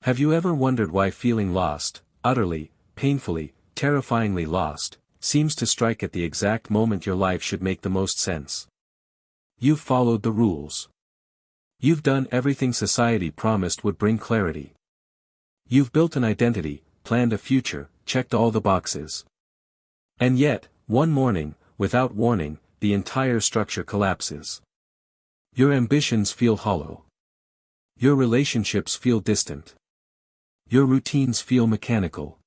Have you ever wondered why feeling lost, utterly, painfully, terrifyingly lost, seems to strike at the exact moment your life should make the most sense? You've followed the rules. You've done everything society promised would bring clarity. You've built an identity, planned a future, checked all the boxes. And yet, one morning, without warning, the entire structure collapses. Your ambitions feel hollow. Your relationships feel distant. Your routines feel mechanical.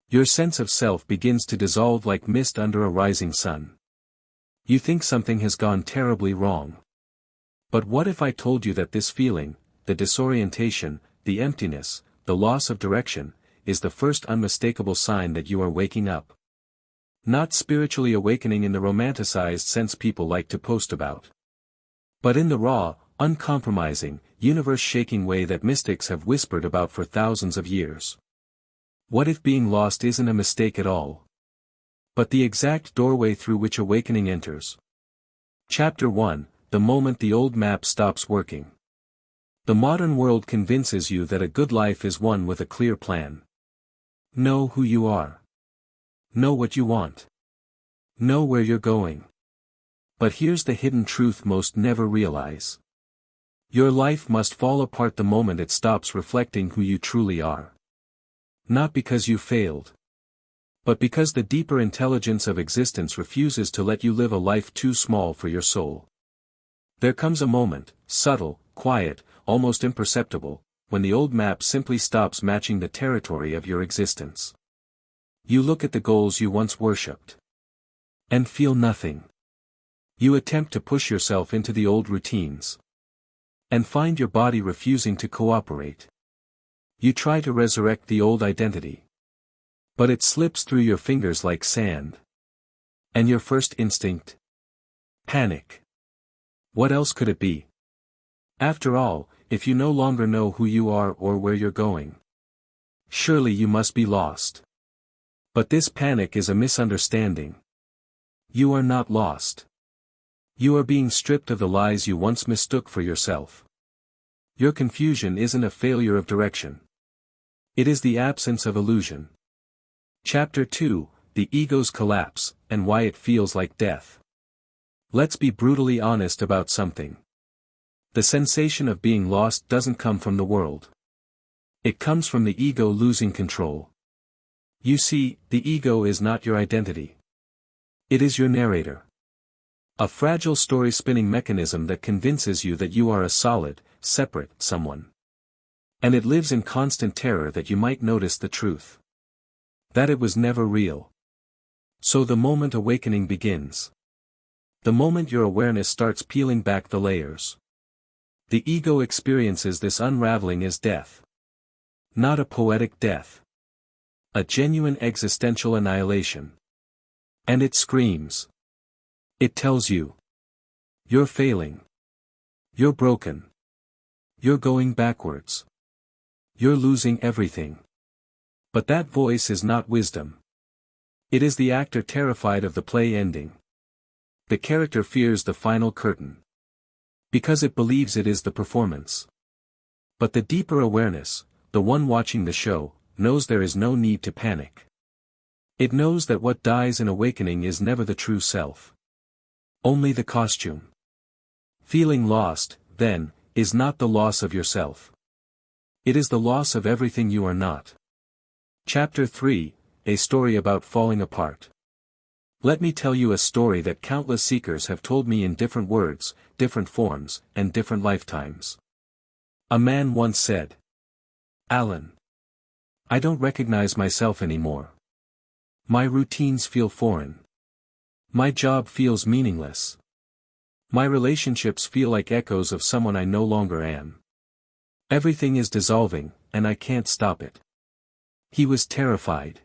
Your sense of self begins to dissolve like mist under a rising sun. You think something has gone terribly wrong. But what if I told you that this feeling, the disorientation, the emptiness, the loss of direction, is the first unmistakable sign that you are waking up? Not spiritually awakening in the romanticized sense people like to post about, but in the raw, uncompromising, universe-shaking way that mystics have whispered about for thousands of years. What if being lost isn't a mistake at all, but the exact doorway through which awakening enters? Chapter 1: The moment the old map stops working. The modern world convinces you that a good life is one with a clear plan. Know who you are. Know what you want. Know where you're going. But here's the hidden truth most never realize. Your life must fall apart the moment it stops reflecting who you truly are. Not because you failed, but because the deeper intelligence of existence refuses to let you live a life too small for your soul. There comes a moment, subtle, quiet, almost imperceptible, when the old map simply stops matching the territory of your existence. You look at the goals you once worshipped, and feel nothing. You attempt to push yourself into the old routines, and find your body refusing to cooperate. You try to resurrect the old identity, but it slips through your fingers like sand. And your first instinct? Panic. What else could it be? After all, if you no longer know who you are or where you're going, surely you must be lost. But this panic is a misunderstanding. You are not lost. You are being stripped of the lies you once mistook for yourself. Your confusion isn't a failure of direction. It is the absence of illusion. Chapter 2: The Ego's Collapse, and Why It Feels Like Death. Let's be brutally honest about something. The sensation of being lost doesn't come from the world. It comes from the ego losing control. You see, the ego is not your identity. It is your narrator. A fragile story-spinning mechanism that convinces you that you are a solid, separate someone. And it lives in constant terror that you might notice the truth. That it was never real. So the moment awakening begins. The moment your awareness starts peeling back the layers. The ego experiences this unraveling as death. Not a poetic death. A genuine existential annihilation. And it screams. It tells you. You're failing. You're broken. You're going backwards. You're losing everything. But that voice is not wisdom. It is the actor terrified of the play ending. The character fears the final curtain, because it believes it is the performance. But the deeper awareness, the one watching the show, knows there is no need to panic. It knows that what dies in awakening is never the true self. Only the costume. Feeling lost, then, is not the loss of yourself. It is the loss of everything you are not. Chapter 3: A Story About Falling Apart. Let me tell you a story that countless seekers have told me in different words, different forms, and different lifetimes. A man once said, "Alan, I don't recognize myself anymore. My routines feel foreign. My job feels meaningless. My relationships feel like echoes of someone I no longer am. Everything is dissolving, and I can't stop it." He was terrified.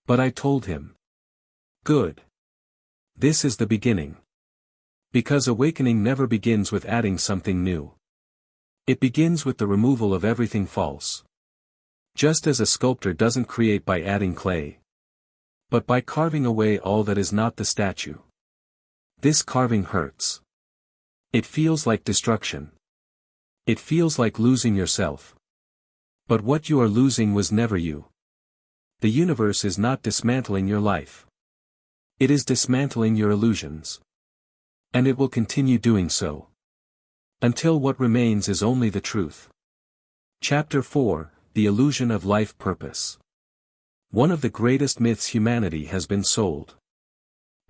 But I told him, "Good. This is the beginning. Because awakening never begins with adding something new. It begins with the removal of everything false. Just as a sculptor doesn't create by adding clay, but by carving away all that is not the statue. This carving hurts. It feels like destruction. It feels like losing yourself. But what you are losing was never you. The universe is not dismantling your life. It is dismantling your illusions. And it will continue doing so. Until what remains is only the truth. Chapter 4, The Illusion of Life Purpose. One of the greatest myths humanity has been sold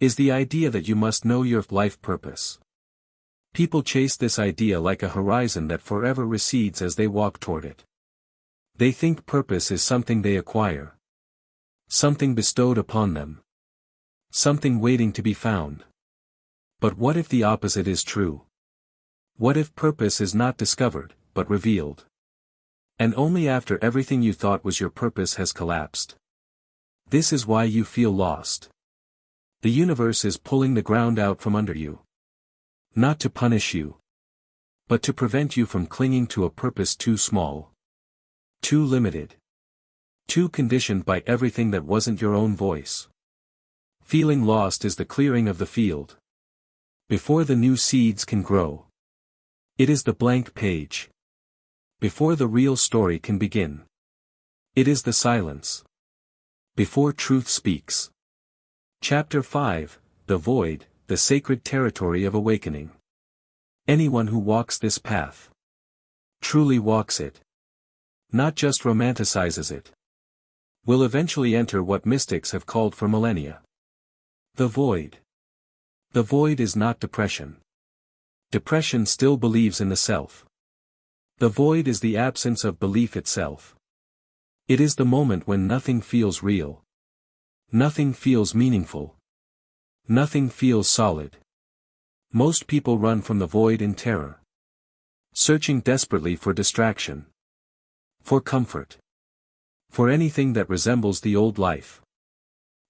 is the idea that you must know your life purpose. People chase this idea like a horizon that forever recedes as they walk toward it. They think purpose is something they acquire. Something bestowed upon them. Something waiting to be found. But what if the opposite is true? What if purpose is not discovered, but revealed? And only after everything you thought was your purpose has collapsed. This is why you feel lost. The universe is pulling the ground out from under you. Not to punish you, but to prevent you from clinging to a purpose too small. Too limited. Too conditioned by everything that wasn't your own voice. Feeling lost is the clearing of the field. Before the new seeds can grow. It is the blank page. Before the real story can begin. It is the silence. Before truth speaks. Chapter 5, The Void, the Sacred Territory of Awakening. Anyone who walks this path truly walks it. Not just romanticizes it. Will eventually enter what mystics have called for millennia. The void. The void is not depression. Depression still believes in the self. The void is the absence of belief itself. It is the moment when nothing feels real. Nothing feels meaningful. Nothing feels solid. Most people run from the void in terror. Searching desperately for distraction. For comfort. For anything that resembles the old life.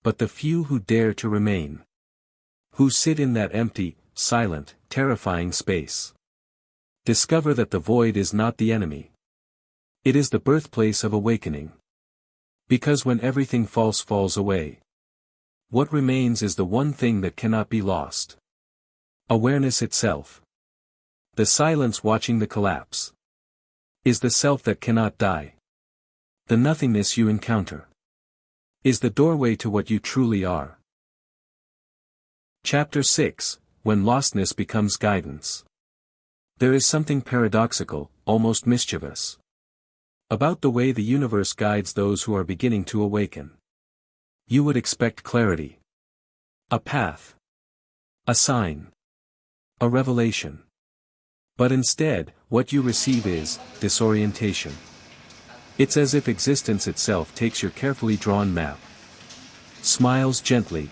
But the few who dare to remain. Who sit in that empty, silent, terrifying space. Discover that the void is not the enemy. It is the birthplace of awakening. Because when everything false falls away, what remains is the one thing that cannot be lost. Awareness itself. The silence watching the collapse. Is the self that cannot die. The nothingness you encounter. Is the doorway to what you truly are. Chapter 6, When Lostness Becomes Guidance. There is something paradoxical, almost mischievous, about the way the universe guides those who are beginning to awaken. You would expect clarity. A path. A sign. A revelation. But instead, what you receive is disorientation. It's as if existence itself takes your carefully drawn map, smiles gently,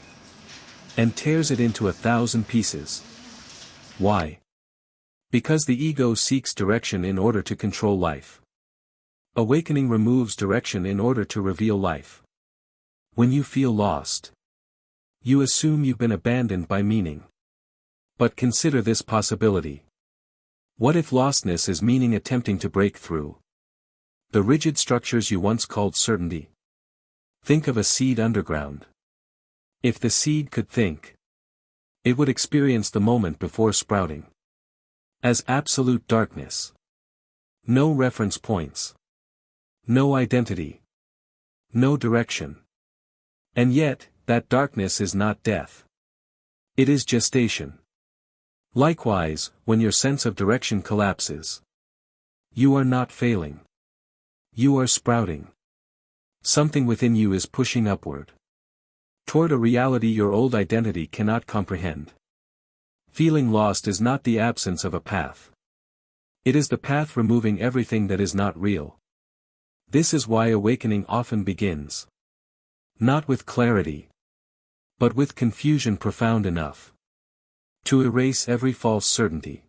and tears it into 1,000 pieces. Why? Because the ego seeks direction in order to control life. Awakening removes direction in order to reveal life. When you feel lost, you assume you've been abandoned by meaning. But consider this possibility. What if lostness is meaning attempting to break through the rigid structures you once called certainty? Think of a seed underground. If the seed could think, it would experience the moment before sprouting as absolute darkness. No reference points. No identity. No direction. And yet, that darkness is not death. It is gestation. Likewise, when your sense of direction collapses, you are not failing. You are sprouting. Something within you is pushing upward. Toward a reality your old identity cannot comprehend. Feeling lost is not the absence of a path. It is the path removing everything that is not real. This is why awakening often begins. Not with clarity, but with confusion profound enough to erase every false certainty.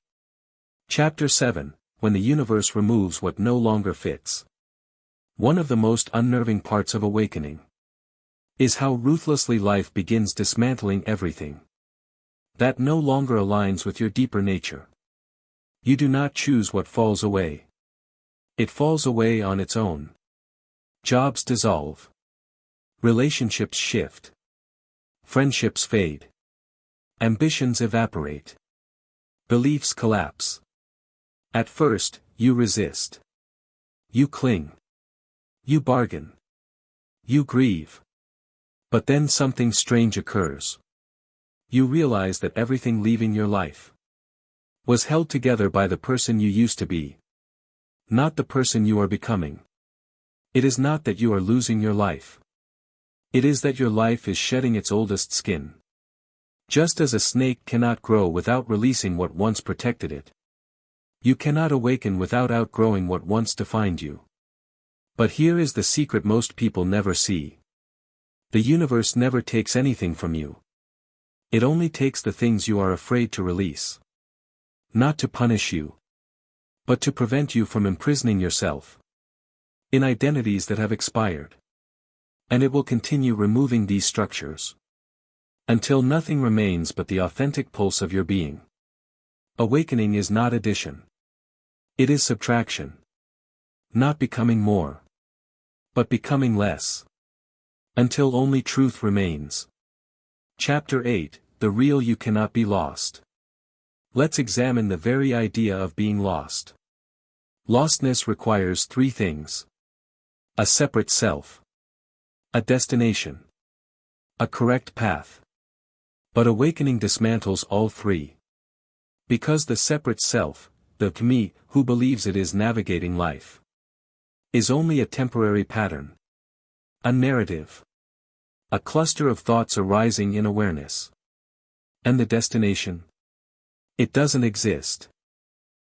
Chapter 7, When the Universe Removes What No Longer Fits. One of the most unnerving parts of awakening is how ruthlessly life begins dismantling everything that no longer aligns with your deeper nature. You do not choose what falls away. It falls away on its own. Jobs dissolve. Relationships shift. Friendships fade. Ambitions evaporate. Beliefs collapse. At first, you resist. You cling. You bargain. You grieve. But then something strange occurs. You realize that everything leaving your life was held together by the person you used to be, not the person you are becoming. It is not that you are losing your life. It is that your life is shedding its oldest skin. Just as a snake cannot grow without releasing what once protected it. You cannot awaken without outgrowing what once defined you. But here is the secret most people never see. The universe never takes anything from you. It only takes the things you are afraid to release. Not to punish you, but to prevent you from imprisoning yourself in identities that have expired. And it will continue removing these structures until nothing remains but the authentic pulse of your being. Awakening is not addition. It is subtraction. Not becoming more, but becoming less. Until only truth remains. Chapter 8, The Real You Cannot Be Lost. Let's examine the very idea of being lost. Lostness requires three things: a separate self, a destination, a correct path. But awakening dismantles all three. Because the separate self, the me, who believes it is navigating life, is only a temporary pattern. A narrative. A cluster of thoughts arising in awareness. And the destination? It doesn't exist.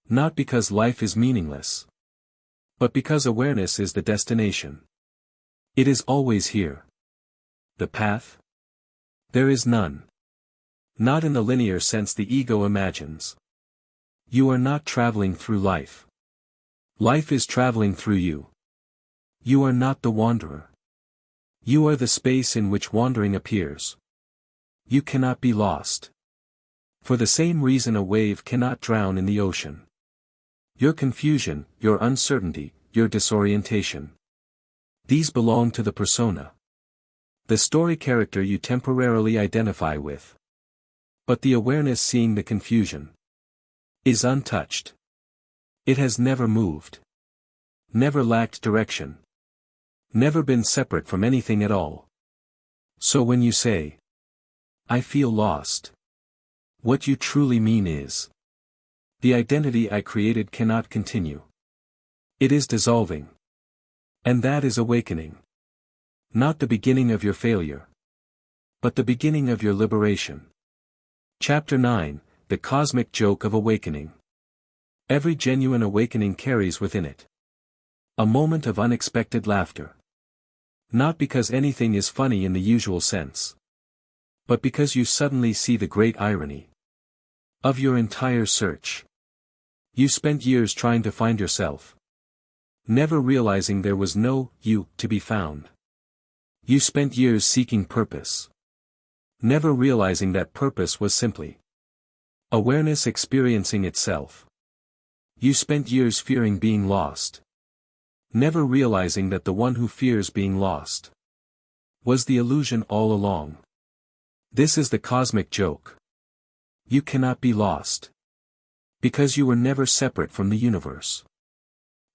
Not because life is meaningless, but because awareness is the destination. It is always here. The path? There is none. Not in the linear sense the ego imagines. You are not traveling through life. Life is traveling through you. You are not the wanderer. You are the space in which wandering appears. You cannot be lost. For the same reason a wave cannot drown in the ocean. Your confusion, your uncertainty, your disorientation. These belong to the persona. The story character you temporarily identify with. But the awareness seeing the confusion is untouched. It has never moved. Never lacked direction. Never been separate from anything at all. So when you say, I feel lost, what you truly mean is, the identity I created cannot continue. It is dissolving. And that is awakening. Not the beginning of your failure, but the beginning of your liberation. Chapter 9, The Cosmic Joke of Awakening. Every genuine awakening carries within it a moment of unexpected laughter. Not because anything is funny in the usual sense, but because you suddenly see the great irony of your entire search. You spent years trying to find yourself, never realizing there was no you to be found. You spent years seeking purpose, never realizing that purpose was simply awareness experiencing itself. You spent years fearing being lost, never realizing that the one who fears being lost was the illusion all along. This is the cosmic joke. You cannot be lost, because you were never separate from the universe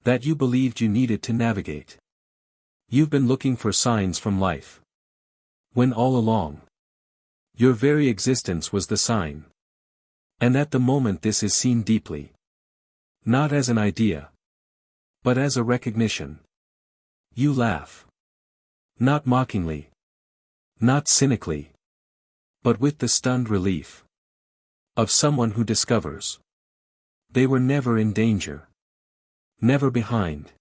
that you believed you needed to navigate. You've been looking for signs from life, when all along your very existence was the sign. And at the moment this is seen deeply, not as an idea, but as a recognition. You laugh. Not mockingly. Not cynically. But with the stunned relief of someone who discovers they were never in danger. Never behind.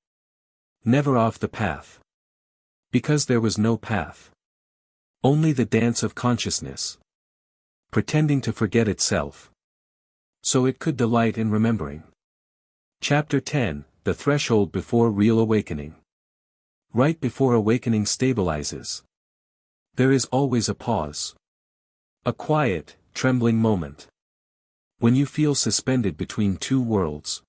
Never off the path. Because there was no path. Only the dance of consciousness, pretending to forget itself, so it could delight in remembering. Chapter 10, The Threshold Before Real Awakening. Right before awakening stabilizes, there is always a pause. A quiet, trembling moment. When you feel suspended between two worlds.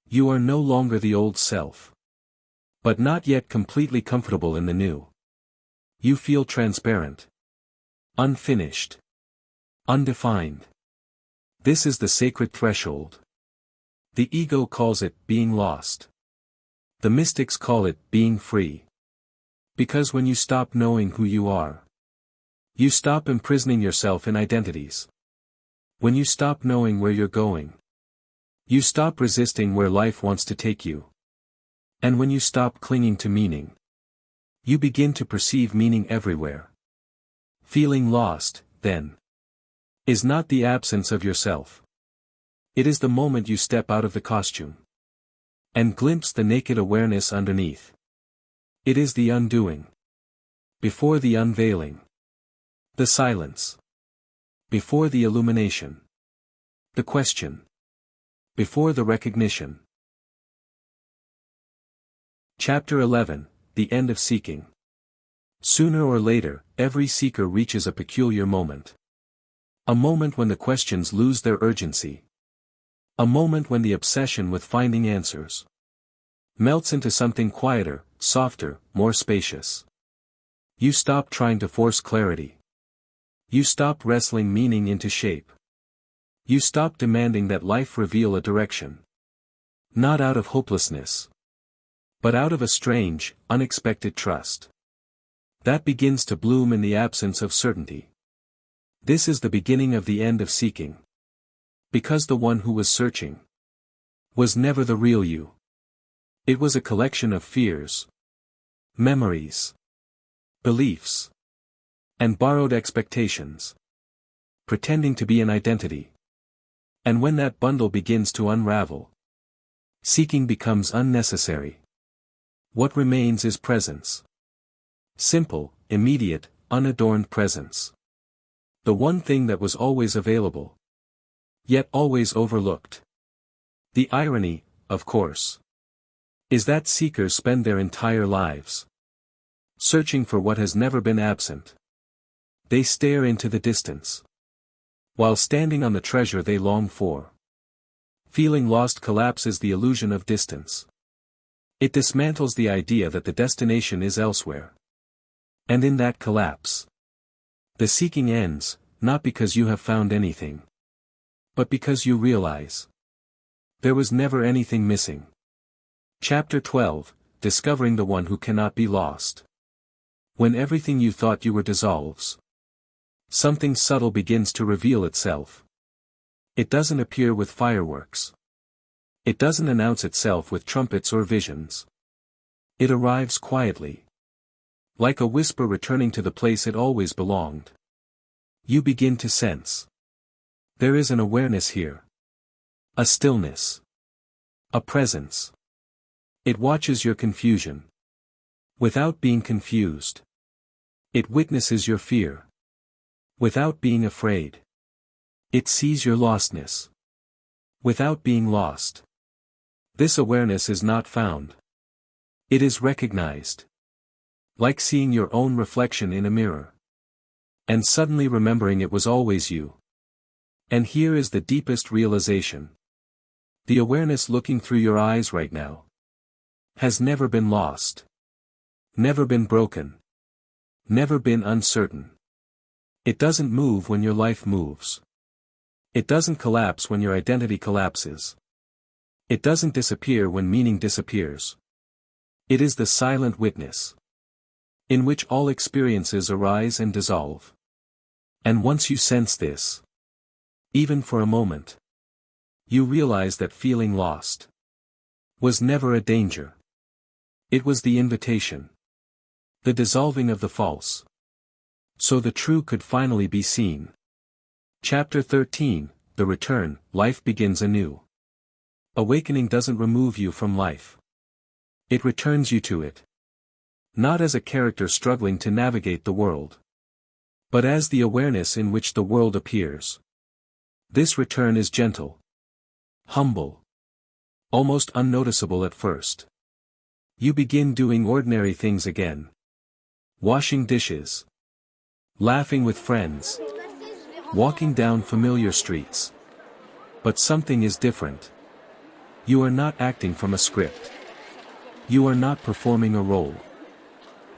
You are no longer the old self, but not yet completely comfortable in the new. You feel transparent, unfinished, undefined. This is the sacred threshold. The ego calls it being lost. The mystics call it being free. Because when you stop knowing who you are, you stop imprisoning yourself in identities. When you stop knowing where you're going, you stop resisting where life wants to take you. And when you stop clinging to meaning, you begin to perceive meaning everywhere. Feeling lost, then, is not the absence of yourself. It is the moment you step out of the costume and glimpse the naked awareness underneath. It is the undoing. Before the unveiling. The silence. Before the illumination. The question. Before the recognition. Chapter 11, The End of Seeking. Sooner or later, every seeker reaches a peculiar moment. A moment when the questions lose their urgency. A moment when the obsession with finding answers melts into something quieter, softer, more spacious. You stop trying to force clarity. You stop wrestling meaning into shape. You stop demanding that life reveal a direction. Not out of hopelessness, but out of a strange, unexpected trust that begins to bloom in the absence of certainty. This is the beginning of the end of seeking. Because the one who was searching was never the real you. It was a collection of fears, memories, beliefs, and borrowed expectations, pretending to be an identity. And when that bundle begins to unravel, seeking becomes unnecessary. What remains is presence. Simple, immediate, unadorned presence. The one thing that was always available, yet always overlooked. The irony, of course, is that seekers spend their entire lives searching for what has never been absent. They stare into the distance, while standing on the treasure they long for. Feeling lost collapses the illusion of distance. It dismantles the idea that the destination is elsewhere. And in that collapse, the seeking ends, not because you have found anything, but because you realize there was never anything missing. Chapter 12, Discovering the One Who Cannot Be Lost. When everything you thought you were dissolves, something subtle begins to reveal itself. It doesn't appear with fireworks. It doesn't announce itself with trumpets or visions. It arrives quietly, like a whisper returning to the place it always belonged. You begin to sense there is an awareness here, a stillness, a presence. It watches your confusion without being confused. It witnesses your fear without being afraid. It sees your lostness without being lost. This awareness is not found. It is recognized. Like seeing your own reflection in a mirror, and suddenly remembering it was always you. And here is the deepest realization. The awareness looking through your eyes right now has never been lost, never been broken, never been uncertain. It doesn't move when your life moves. It doesn't collapse when your identity collapses. It doesn't disappear when meaning disappears. It is the silent witness, in which all experiences arise and dissolve. And once you sense this, even for a moment, you realize that feeling lost was never a danger. It was the invitation, the dissolving of the false, so the true could finally be seen. Chapter 13, The Return, Life Begins Anew. Awakening doesn't remove you from life. It returns you to it. Not as a character struggling to navigate the world, but as the awareness in which the world appears. This return is gentle, humble, almost unnoticeable at first. You begin doing ordinary things again. Washing dishes, laughing with friends, walking down familiar streets. But something is different. You are not acting from a script. You are not performing a role.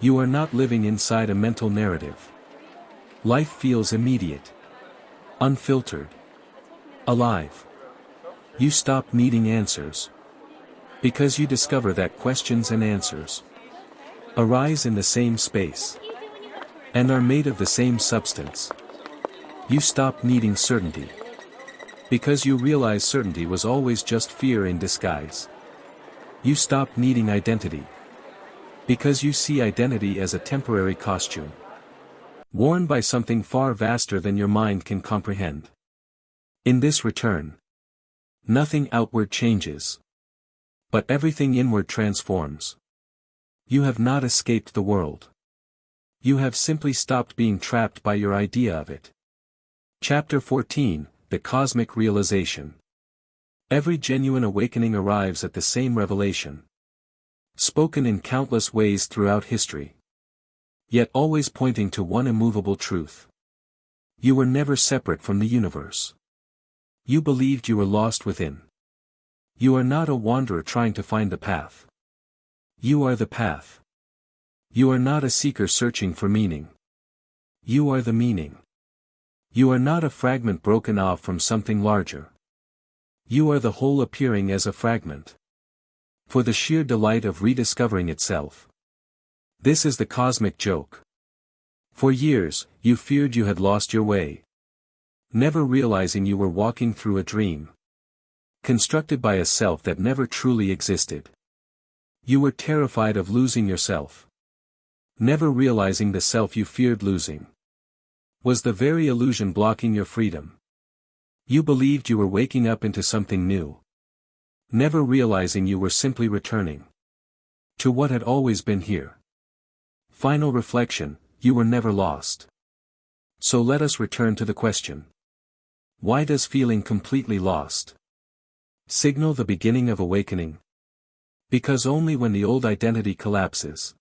You are not living inside a mental narrative. Life feels immediate, unfiltered, alive. You stop needing answers. Because you discover that questions and answers arise in the same space and are made of the same substance. You stop needing certainty. Because you realize certainty was always just fear in disguise. You stop needing identity. Because you see identity as a temporary costume, worn by something far vaster than your mind can comprehend. In this return, nothing outward changes, but everything inward transforms. You have not escaped the world. You have simply stopped being trapped by your idea of it. Chapter 14, The Cosmic Realization. Every genuine awakening arrives at the same revelation, spoken in countless ways throughout history, yet always pointing to one immovable truth. You were never separate from the universe. You believed you were lost within. You are not a wanderer trying to find the path. You are the path. You are not a seeker searching for meaning. You are the meaning. You are not a fragment broken off from something larger. You are the whole appearing as a fragment, for the sheer delight of rediscovering itself. This is the cosmic joke. For years, you feared you had lost your way, never realizing you were walking through a dream, constructed by a self that never truly existed. You were terrified of losing yourself, never realizing the self you feared losing was the very illusion blocking your freedom. You believed you were waking up into something new, never realizing you were simply returning to what had always been here. Final reflection, you were never lost. So let us return to the question. Why does feeling completely lost signal the beginning of awakening? Because only when the old identity collapses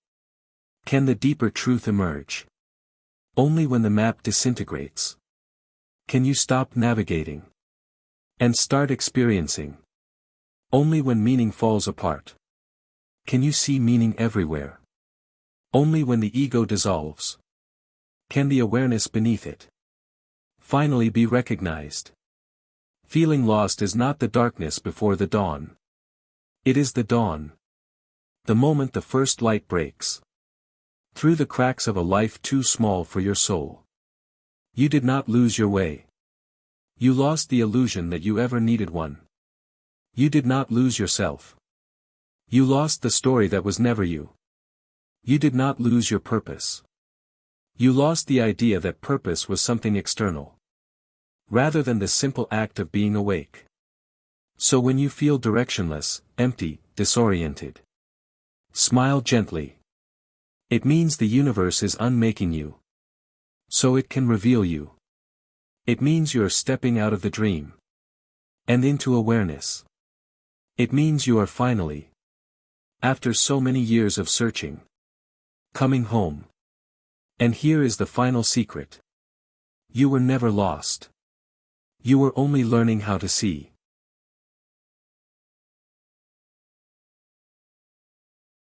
can the deeper truth emerge. Only when the map disintegrates can you stop navigating and start experiencing. Only when meaning falls apart can you see meaning everywhere. Only when the ego dissolves can the awareness beneath it finally be recognized. Feeling lost is not the darkness before the dawn. It is the dawn. The moment the first light breaks through the cracks of a life too small for your soul. You did not lose your way. You lost the illusion that you ever needed one. You did not lose yourself. You lost the story that was never you. You did not lose your purpose. You lost the idea that purpose was something external, rather than the simple act of being awake. So when you feel directionless, empty, disoriented, smile gently. It means the universe is unmaking you, so it can reveal you. It means you are stepping out of the dream and into awareness. It means you are finally, after so many years of searching, coming home. And here is the final secret. You were never lost. You were only learning how to see.